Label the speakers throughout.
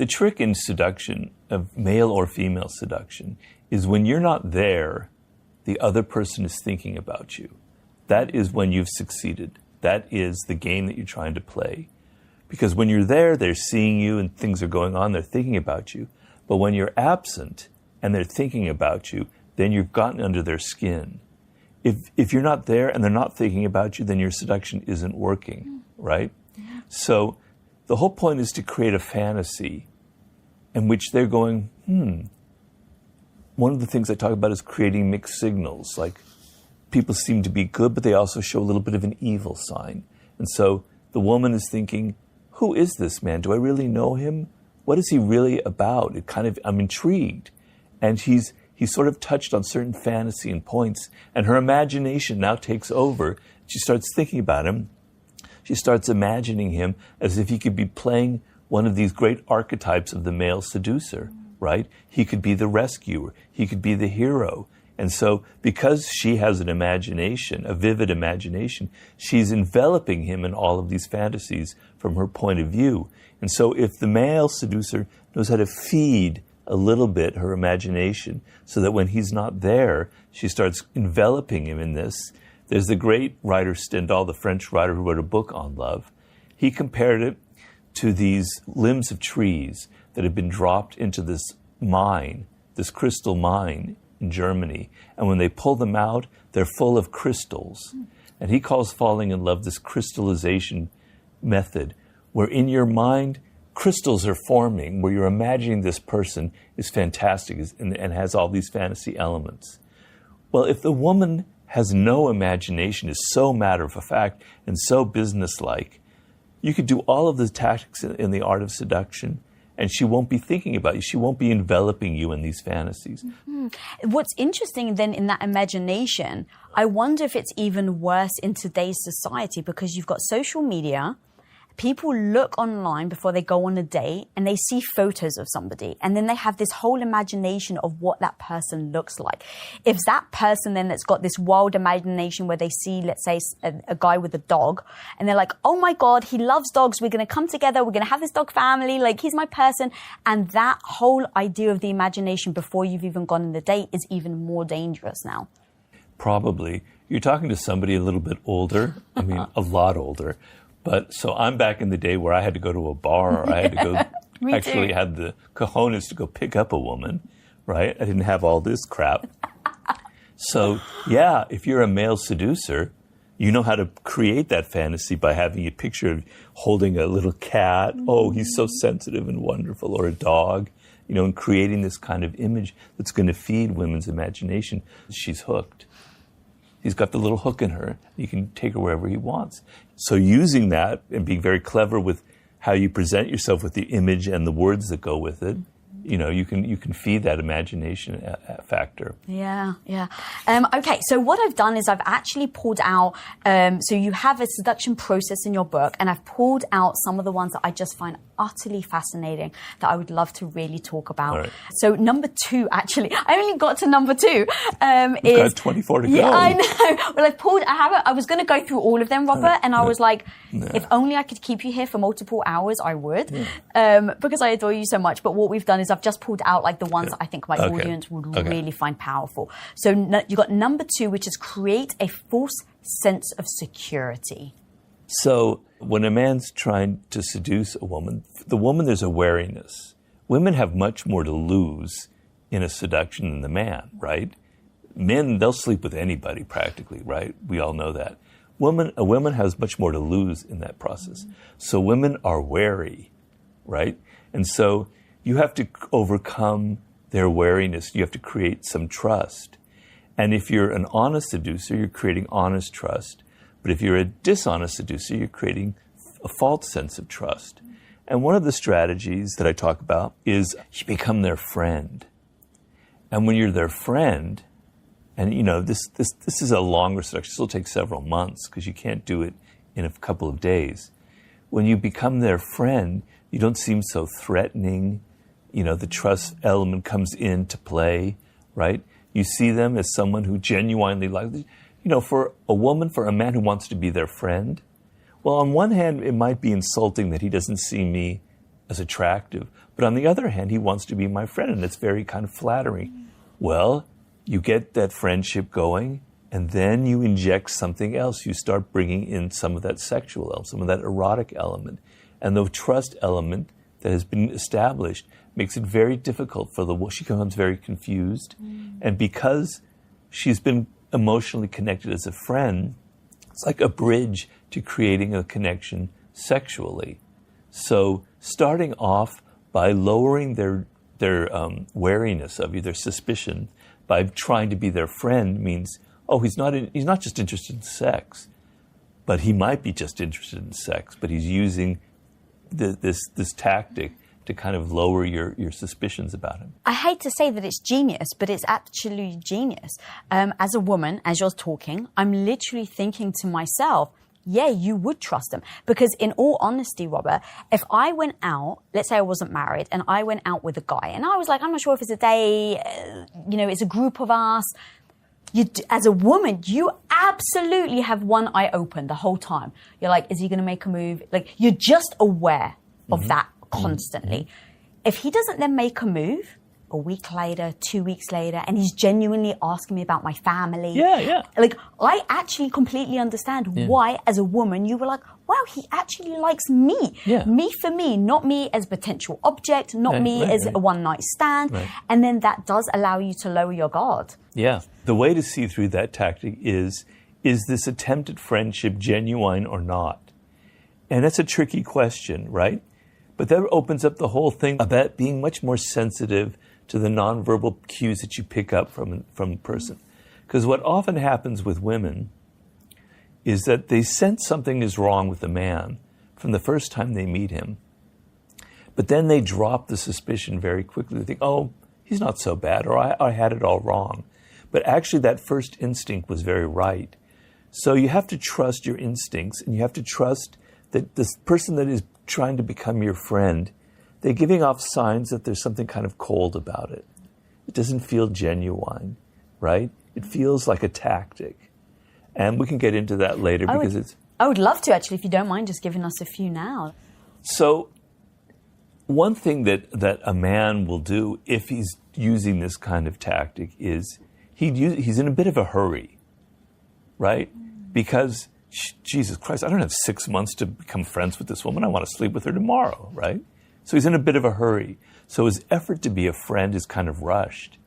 Speaker 1: The trick in seduction, of male or female seduction, is when you're not there, the other person is thinking about you. That is when you've succeeded. That is the game that you're trying to play. Because when you're there, they're seeing you and things are going on, they're thinking about you. But when you're absent and they're thinking about you, then you've gotten under their skin. If you're not there and they're not thinking about you, then your seduction isn't working, right? Yeah. So the whole point is to create a fantasy in which they're going, One of the things I talk about is creating mixed signals. Like, people seem to be good, but they also show a little bit of an evil sign. And so the woman is thinking, who is this man? Do I really know him? What is he really about? I'm intrigued. And he's sort of touched on certain fantasy and points, and her imagination now takes over. She starts thinking about him. She starts imagining him as if he could be playing one of these great archetypes of the male seducer, right? He could be the rescuer. He could be the hero. And so because she has an imagination, a vivid imagination, she's enveloping him in all of these fantasies from her point of view. And so if the male seducer knows how to feed a little bit her imagination so that when he's not there, she starts enveloping him in this. There's the great writer Stendhal, the French writer who wrote a book on love. He compared it to these limbs of trees that have been dropped into this mine, this crystal mine in Germany. And when they pull them out, they're full of crystals. And he calls falling in love this crystallization method, where in your mind, crystals are forming, where you're imagining this person is fantastic and has all these fantasy elements. Well, if the woman has no imagination, is so matter of fact and so businesslike, you could do all of the tactics in the art of seduction, and she won't be thinking about you. She won't be enveloping you in these fantasies.
Speaker 2: Mm-hmm. What's interesting then in that imagination, I wonder if it's even worse in today's society, because you've got social media. People look online before they go on a date and they see photos of somebody, and then they have this whole imagination of what that person looks like. If that person then that's got this wild imagination where they see, let's say, a guy with a dog, and they're like, oh my God, he loves dogs. We're going to come together. We're going to have this dog family. Like, he's my person. And that whole idea of the imagination before you've even gone on the date is even more dangerous now.
Speaker 1: Probably. You're talking to somebody a little bit older. I mean, a lot older. But so I'm back in the day where I had to go to a bar, or I had to go, actually had the cojones to go pick up a woman, right? I didn't have all this crap. So yeah, if you're a male seducer, you know how to create that fantasy by having a picture of holding a little cat. Oh, he's so sensitive and wonderful, or a dog, and creating this kind of image that's going to feed women's imagination. She's hooked. He's got the little hook in her. You can take her wherever he wants. So using that and being very clever with how you present yourself with the image and the words that go with it, you can feed that imagination factor.
Speaker 2: Yeah. Okay, so what I've done is I've actually pulled out, so you have a seduction process in your book, and I've pulled out some of the ones that I just find utterly fascinating that I would love to really talk about.
Speaker 1: All right.
Speaker 2: So number 2, actually, I only got to number 2.
Speaker 1: You've got 24 to go.
Speaker 2: Yeah, I know. Well, I was going to go through all of them, Robert, and I was like, if only I could keep you here for multiple hours, I would, because I adore you so much. But what we've done is I've just pulled out like the ones that I think my audience would really find powerful. So you got number 2, which is create a false sense of security.
Speaker 1: So when a man's trying to seduce a woman, there's a wariness. Women have much more to lose in a seduction than the man, right? Men, they'll sleep with anybody practically, right? We all know that. A woman has much more to lose in that process. So women are wary, right? And so you have to overcome their wariness. You have to create some trust. And if you're an honest seducer, you're creating honest trust. But if you're a dishonest seducer, you're creating a false sense of trust. And one of the strategies that I talk about is you become their friend. And when you're their friend, and this is a longer seduction, this will take several months because you can't do it in a couple of days. When you become their friend, you don't seem so threatening. The trust element comes into play, right? You see them as someone who genuinely likes, for a man who wants to be their friend. Well, on one hand, it might be insulting that he doesn't see me as attractive. But on the other hand, he wants to be my friend, and it's very kind of flattering. Well, you get that friendship going, and then you inject something else. You start bringing in some of that sexual element, some of that erotic element. And the trust element that has been established makes it very difficult for the woman. She becomes very confused. And because she's been emotionally connected as a friend, it's like a bridge to creating a connection sexually. So starting off by lowering their wariness of you, their suspicion, by trying to be their friend means, oh, he's not just interested in sex, but he might be just interested in sex, but he's using this tactic to kind of lower your suspicions about him.
Speaker 2: I hate to say that it's genius, but it's actually genius. As a woman, as you're talking, I'm literally thinking to myself, yeah, you would trust him. Because in all honesty, Robert, if I went out, let's say I wasn't married, and I went out with a guy, and I was like, I'm not sure if it's a day, it's a group of us. As a woman, you absolutely have one eye open the whole time. You're like, is he going to make a move? Like, you're just aware of that constantly. If he doesn't then make a move, a week later, 2 weeks later, and he's genuinely asking me about my family.
Speaker 1: Yeah.
Speaker 2: Like, I actually completely understand why, as a woman, you were like, wow, he actually likes me.
Speaker 1: Yeah.
Speaker 2: Me for me, not me as a potential object, not me as a one-night stand. Right. And then that does allow you to lower your guard.
Speaker 1: Yeah. The way to see through that tactic is this attempt at friendship genuine or not? And that's a tricky question, right? But that opens up the whole thing about being much more sensitive to the nonverbal cues that you pick up from a person. Because what often happens with women is that they sense something is wrong with the man from the first time they meet him. But then they drop the suspicion very quickly. They think, oh, he's not so bad, or I had it all wrong. But actually that first instinct was very right. So you have to trust your instincts, and you have to trust that this person that is trying to become your friend, they're giving off signs that there's something kind of cold about it. It doesn't feel genuine, right? It feels like a tactic. And we can get into that later
Speaker 2: I would love to, actually, if you don't mind just giving us a few now.
Speaker 1: So one thing that a man will do if he's using this kind of tactic is he's in a bit of a hurry, right? Because, Jesus Christ, I don't have 6 months to become friends with this woman. I want to sleep with her tomorrow, right? So he's in a bit of a hurry. So his effort to be a friend is kind of rushed.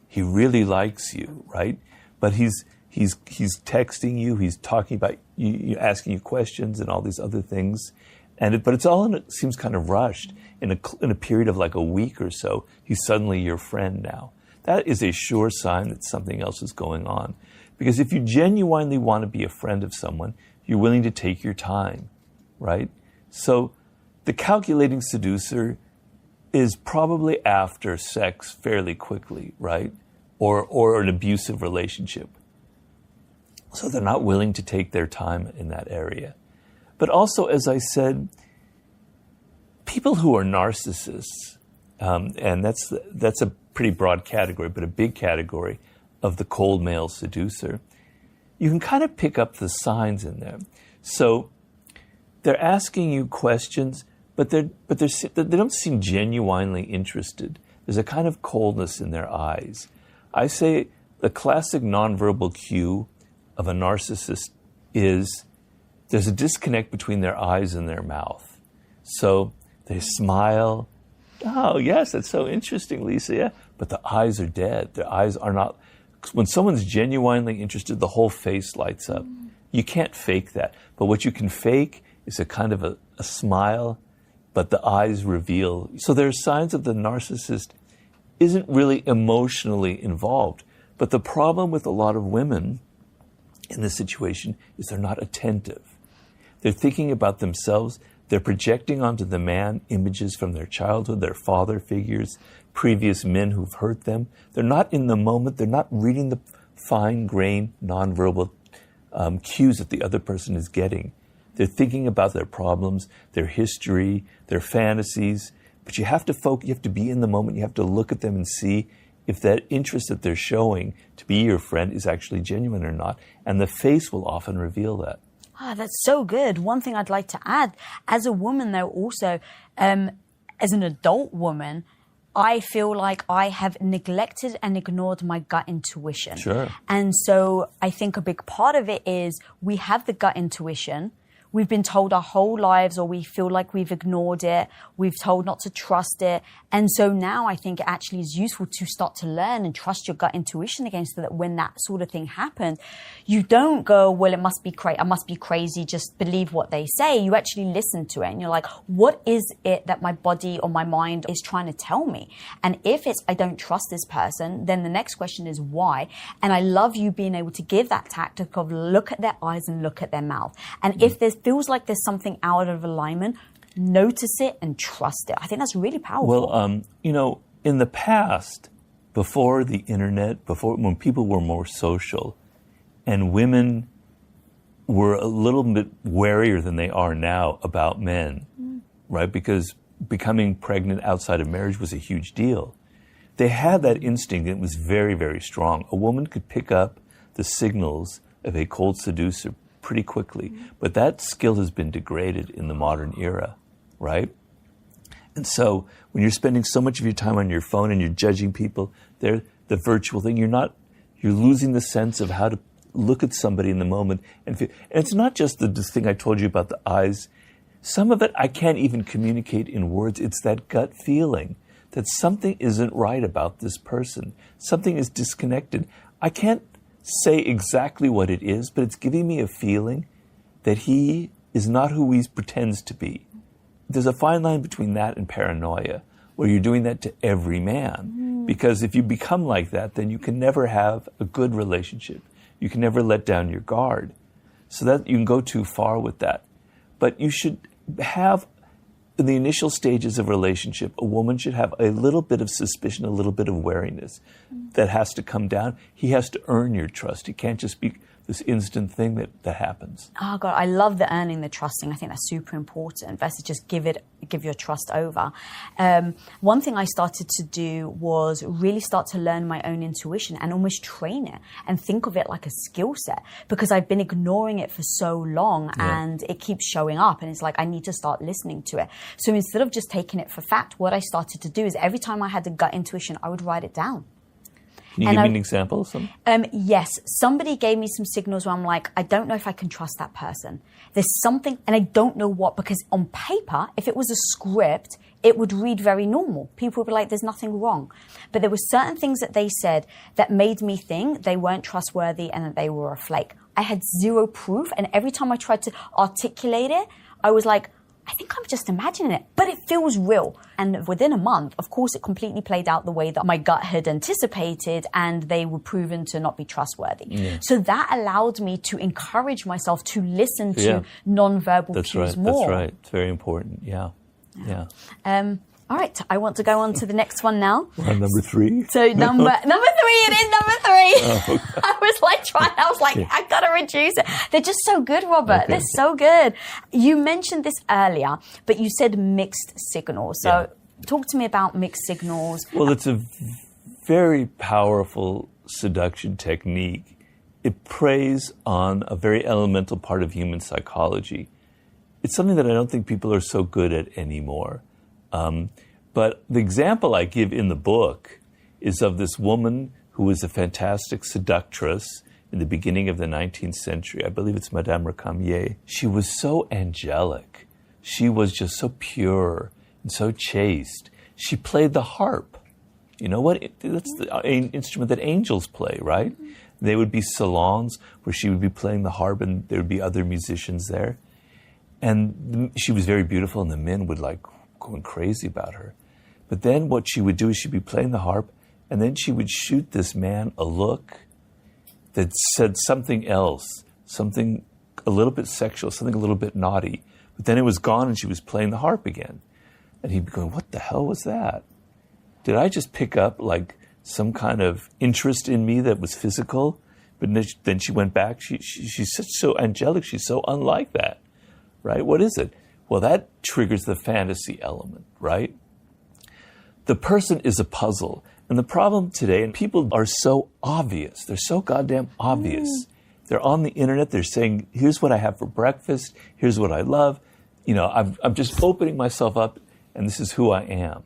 Speaker 1: He really likes you, right? But he's texting you, he's talking about you, asking you questions and all these other things. But it's all it seems kind of rushed. In a period of like a week or so, he's suddenly your friend now. That is a sure sign that something else is going on. Because if you genuinely want to be a friend of someone, you're willing to take your time, right? So the calculating seducer is probably after sex fairly quickly, right? Or an abusive relationship. So they're not willing to take their time in that area. But also, as I said, people who are narcissists, and that's a pretty broad category, but a big category of the cold male seducer, you can kind of pick up the signs in there. So they're asking you questions, but they don't seem genuinely interested. There's a kind of coldness in their eyes. I say the classic nonverbal cue of a narcissist is there's a disconnect between their eyes and their mouth. So they smile. Oh, yes, that's so interesting, Lisa. Yeah. But the eyes are dead. Their eyes are not. When someone's genuinely interested, the whole face lights up. You can't fake that. But what you can fake is a kind of a smile, but the eyes reveal. So there are signs that the narcissist isn't really emotionally involved. But the problem with a lot of women in this situation is they're not attentive. They're thinking about themselves. They're projecting onto the man images from their childhood, their father figures, previous men who've hurt them. They're not in the moment. They're not reading the fine-grained, nonverbal cues that the other person is getting. They're thinking about their problems, their history, their fantasies. But you have to focus. You have to be in the moment. You have to look at them and see if that interest that they're showing to be your friend is actually genuine or not. And the face will often reveal that.
Speaker 2: Ah, that's so good. One thing I'd like to add, as a woman though also, as an adult woman, I feel like I have neglected and ignored my gut intuition.
Speaker 1: Sure.
Speaker 2: And so I think a big part of it is we have the gut intuition. We've been told our whole lives, or we feel like we've ignored it. We've told not to trust it. And so now I think it actually is useful to start to learn and trust your gut intuition again, so that when that sort of thing happens, you don't go, well, it must be I must be crazy, just believe what they say. You actually listen to it and you're like, what is it that my body or my mind is trying to tell me? And if it's, I don't trust this person, then the next question is why? And I love you being able to give that tactic of look at their eyes and look at their mouth. And if there feels like there's something out of alignment, notice it and trust it. I think that's really powerful.
Speaker 1: Well, in the past, before the internet, when people were more social, and women were a little bit warier than they are now about men, right? Because becoming pregnant outside of marriage was a huge deal. They had that instinct, and it was very, very strong. A woman could pick up the signals of a cold seducer pretty quickly, but that skill has been degraded in the modern era, right? And so when you're spending so much of your time on your phone and you're judging people, the virtual thing, you're losing the sense of how to look at somebody in the moment and feel. And it's not just the thing I told you about the eyes. Some of it I can't even communicate in words. It's that gut feeling that something isn't right about this person. Something is disconnected. I can't say exactly what it is, but it's giving me a feeling that he is not who he pretends to be. There's a fine line between that and paranoia, where you're doing that to every man. Because if you become like that, then you can never have a good relationship. You can never let down your guard. So that you can go too far with that. But you should have, in the initial stages of a relationship, a woman should have a little bit of suspicion, a little bit of wariness that has to come down. He has to earn your trust. It can't just be this instant thing that happens.
Speaker 2: Oh God, I love the earning, the trusting. I think that's super important versus just give your trust over. One thing I started to do was really start to learn my own intuition and almost train it and think of it like a skill set, because I've been ignoring it for so long and it keeps showing up, and it's like I need to start listening to it. So instead of just taking it for fact, what I started to do is every time I had a gut intuition, I would write it down.
Speaker 1: Can you give me an example of something?
Speaker 2: Yes. Somebody gave me some signals where I'm like, I don't know if I can trust that person. There's something, and I don't know what, because on paper, if it was a script, it would read very normal. People would be like, there's nothing wrong. But there were certain things that they said that made me think they weren't trustworthy and that they were a flake. I had zero proof, and every time I tried to articulate it, I was like, I think I'm just imagining it, but it feels real. And within a month, of course, it completely played out the way that my gut had anticipated, and they were proven to not be trustworthy. Yeah. So that allowed me to encourage myself to listen to nonverbal cues more.
Speaker 1: That's right. It's very important. Yeah.
Speaker 2: All right, I want to go on to the next one now.
Speaker 1: We're on number 3.
Speaker 2: So number 3, it is number 3. Oh, okay. I was like, I gotta reduce it. They're just so good, Robert. Okay. They're so good. You mentioned this earlier, but you said mixed signals. So talk to me about mixed signals.
Speaker 1: Well, it's a very powerful seduction technique. It preys on a very elemental part of human psychology. It's something that I don't think people are so good at anymore. But the example I give in the book is of this woman who was a fantastic seductress in the beginning of the 19th century. I believe it's Madame Recamier. She was so angelic. She was just so pure and so chaste. She played the harp. You know what? That's the instrument that angels play, right? There would be salons where she would be playing the harp, and there would be other musicians there. And she was very beautiful, and the men would going crazy about her. But then what she would do is she'd be playing the harp, and then she would shoot this man a look that said something else, something a little bit sexual, something a little bit naughty. But then it was gone, and she was playing the harp again. And he'd be going, what the hell was that? Did I just pick up some kind of interest in me that was physical? But then she went back. She's such so angelic. She's so unlike that, right? What is it? Well, that triggers the fantasy element, right? The person is a puzzle. And the problem today, and people are so obvious. They're so goddamn obvious. They're on the internet. They're saying, here's what I have for breakfast. Here's what I love. I'm just opening myself up and this is who I am,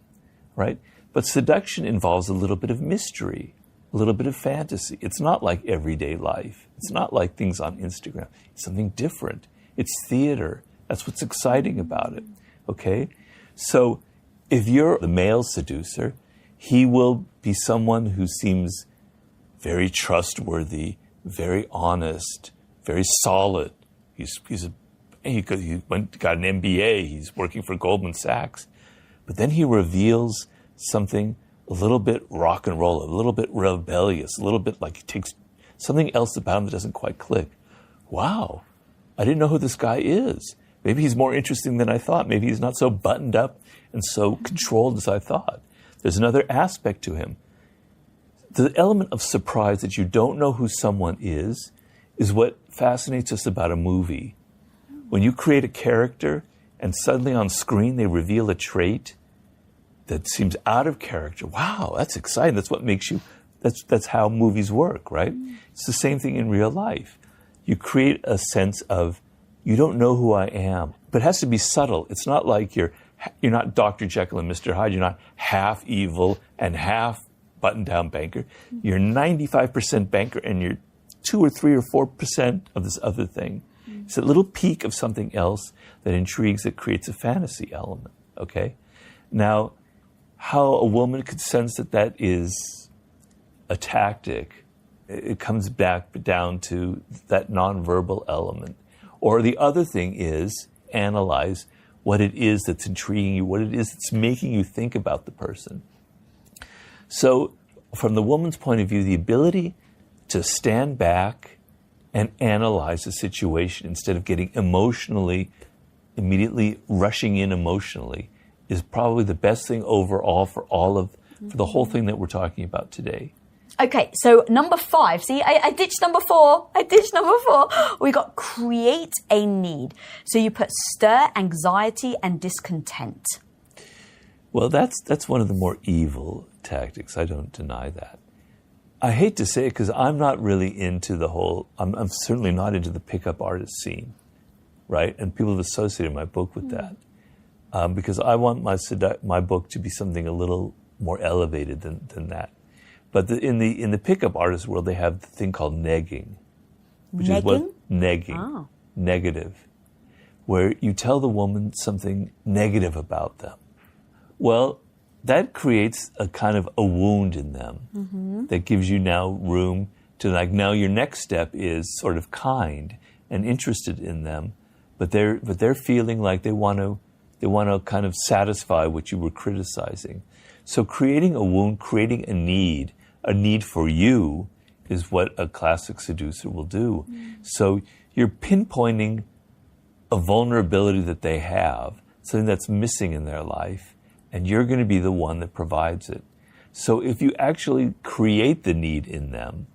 Speaker 1: right? But seduction involves a little bit of mystery, a little bit of fantasy. It's not like everyday life. It's not like things on Instagram. It's something different. It's theater. That's what's exciting about it, okay? So if you're the male seducer, he will be someone who seems very trustworthy, very honest, very solid. He got an MBA. He's working for Goldman Sachs. But then he reveals something a little bit rock and roll, a little bit rebellious, a little bit like he takes something else about him that doesn't quite click. Wow, I didn't know who this guy is. Maybe he's more interesting than I thought. Maybe he's not so buttoned up and so controlled as I thought. There's another aspect to him. The element of surprise that you don't know who someone is what fascinates us about a movie. When you create a character and suddenly on screen they reveal a trait that seems out of character. Wow, that's exciting. That's what makes you, that's how movies work, right? It's the same thing in real life. You create a sense of, you don't know who I am, but it has to be subtle. It's not like you're not Dr. Jekyll and Mr. Hyde. You're not half evil and half button-down banker. You're 95% banker and you're 2 or 3 or 4% of this other thing. It's a little peak of something else that intrigues, that creates a fantasy element, okay? Now, how a woman could sense that that is a tactic, it comes back down to that nonverbal element. Or the other thing is analyze what it is that's intriguing you, what it is that's making you think about the person. So from the woman's point of view, the ability to stand back and analyze the situation instead of getting immediately rushing in emotionally is probably the best thing overall for the whole thing that we're talking about today.
Speaker 2: Okay, so number 5. See, I ditched number 4. We got create a need. So you put stir anxiety and discontent.
Speaker 1: Well, that's one of the more evil tactics. I don't deny that. I hate to say it because I'm not really into the whole, I'm certainly not into the pickup artist scene, right? And people have associated my book with that. Because I want my book to be something a little more elevated than that. But in the pickup artist world, they have the thing called negging. Which is what negging, negative, where you tell the woman something negative about them. Well, that creates a kind of a wound in them that gives you now room to, like, now your next step is sort of kind and interested in them, but they're feeling like they want to kind of satisfy what you were criticizing. So creating a wound, creating a need for you is what a classic seducer will do. So you're pinpointing a vulnerability that they have, something that's missing in their life, and you're going to be the one that provides it. So if you actually create the need in them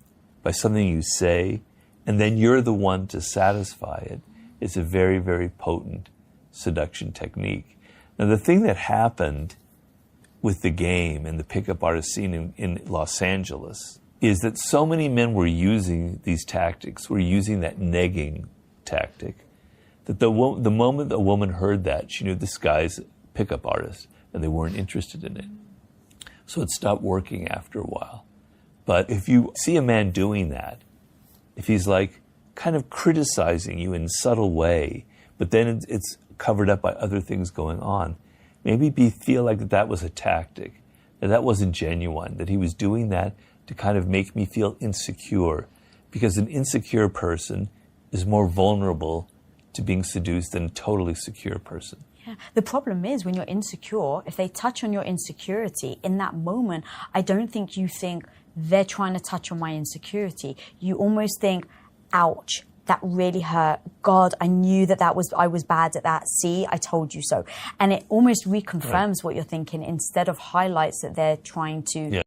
Speaker 1: by something you say, and then you're the one to satisfy it, it's a very, very potent seduction technique. Now, the thing that happened with the game and the pickup artist scene in Los Angeles is that so many men were using these tactics, were using that negging tactic, that the moment a woman heard that, she knew this guy's a pickup artist, and they weren't interested in it. So it stopped working after a while. But if you see a man doing that, if he's like kind of criticizing you in a subtle way, but then it's covered up by other things going on, maybe feel like that was a tactic, that wasn't genuine, that he was doing that to kind of make me feel insecure, because an insecure person is more vulnerable to being seduced than a totally secure person.
Speaker 2: Yeah. The problem is when you're insecure, if they touch on your insecurity in that moment, I don't think you think they're trying to touch on my insecurity. You almost think, ouch, that really hurt. God, I knew I was bad at that. See, I told you so. And it almost reconfirms what you're thinking instead of highlights that they're trying to